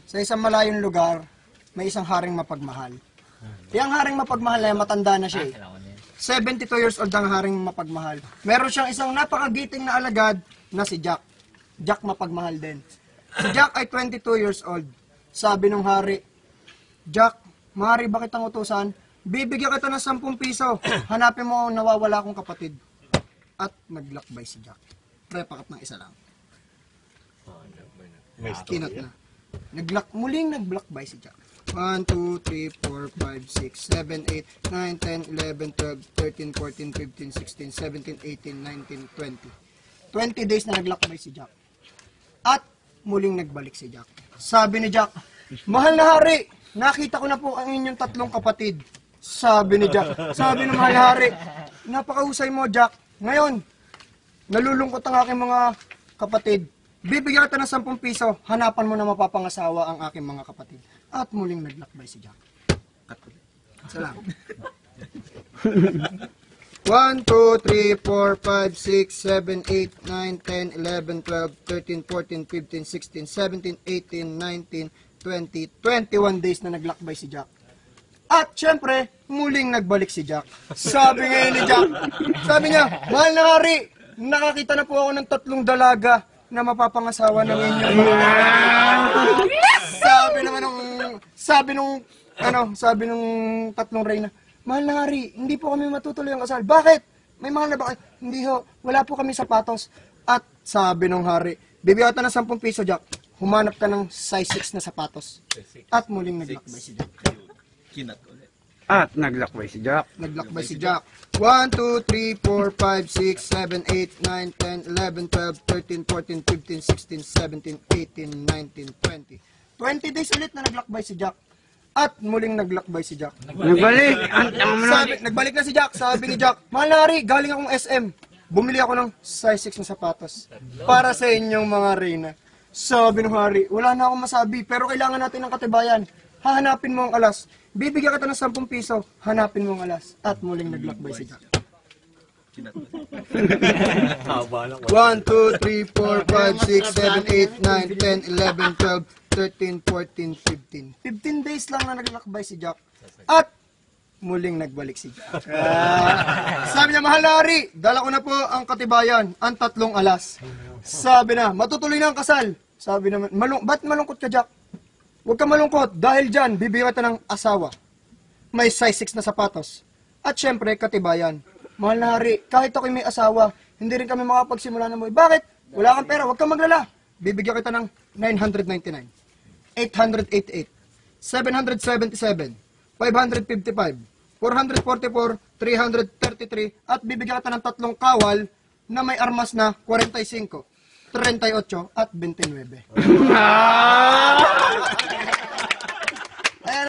Sa isang malayong lugar, may isang haring mapagmahal. Yung haring mapagmahal na yan, matanda na siya eh. 72 years old ang haring mapagmahal. Meron siyang isang napakagiting na alagad na si Jack. Jack mapagmahal din. Si Jack ay 22 years old. Sabi nung hari, Jack, maaari ba kitang utusan? Bibigyan kita ng 10 piso. Hanapin mo ang nawawala kong kapatid. At naglakbay si Jack. Prepakat ng isa lang. Kinot na. Muling naglakbay si Jack. 1, 2, 3, 4, 5, 6, 7, 8, 9, 10, 11, 12, 13, 14, 15, 16, 17, 18, 19, 20. 20 days na naglakbay si Jack. At muling nagbalik si Jack. Sabi ni Jack, mahal na hari, nakita ko na po ang inyong 3 kapatid. Sabi ni Jack, sabi ng mahal na hari, napakahusay mo Jack. Ngayon, nalulungkot ang aking mga kapatid. Bibigyan kita ng 10 piso, hanapan mo na mapapangasawa ang aking mga kapatid. At muling naglakbay si Jack. Salamat. 1, 2, 3, 4, 5, 6, 7, 8, 9, 10, 11, 12, 13, 14, 15, 16, 17, 18, 19, 20, 21 days na naglakbay si Jack. At syempre, muling nagbalik si Jack. Sabi ngayon ni Jack, sabi niya, mahal na hari, nakakita na po ako ng 3 dalaga na mapapangasawa ng inyong mga... Sabi nung 3 reyna, mahal na hari, hindi po kami matutuloy ang kasal. Bakit? May mahal na bakit? Hindi ho, wala po kami sapatos. At sabi nung hari, bibigyan ka ng 10 piso Jack, humanap ka ng size 6 na sapatos. At muling naglakbay si Jack. At naglakbay si Jack. Naglakbay si Jack. 1, 2, 3, 4, 5, 6, 7, 8, 9, 10, 11, 12, 13, 14, 15, 16, 17, 18, 19, 20. 20 days ulit na naglakbay si Jack. At muling naglakbay si Jack. Nagbalik. Nagbalik na si Jack. Sabi ni Jack, mahal na hari, galing akong SM. Bumili ako ng size 6 na sapatos. Para sa inyong mga reyna. Sabi ng hari, wala na akong masabi, pero kailangan natin ng katibayan. Hahanapin mo ang alas. Bibigyan kita ng 10 piso, hanapin mo ang alas. At muling naglakbay si Jack. 1, 2, 3, 4, 5, 6, 7, 8, 9, 10, 11, 12, 13, 14, 15. 15 days lang na naglakbay si Jack. At muling nagbalik si Jack. Sabi niya, mahal na hari, dala ko na po ang katibayan, ang 3 alas. Sabi na, matutuloy na ang kasal. Sabi naman, ba't malungkot ka Jack? Huwag ka malungkot, dahil dyan, bibigyan kita ng asawa. May size 6 na sapatos. At syempre, katibayan. Mahal na hari, kahit ako'y may asawa, hindi rin kami makapagsimula ng buhay. Bakit? Wala kang pera, huwag kang maglala. Bibigyan kita ng 999, 888, 777, 555, 444, 333, at bibigyan kita ng 3 kawal na may armas na 45, 38 at 29.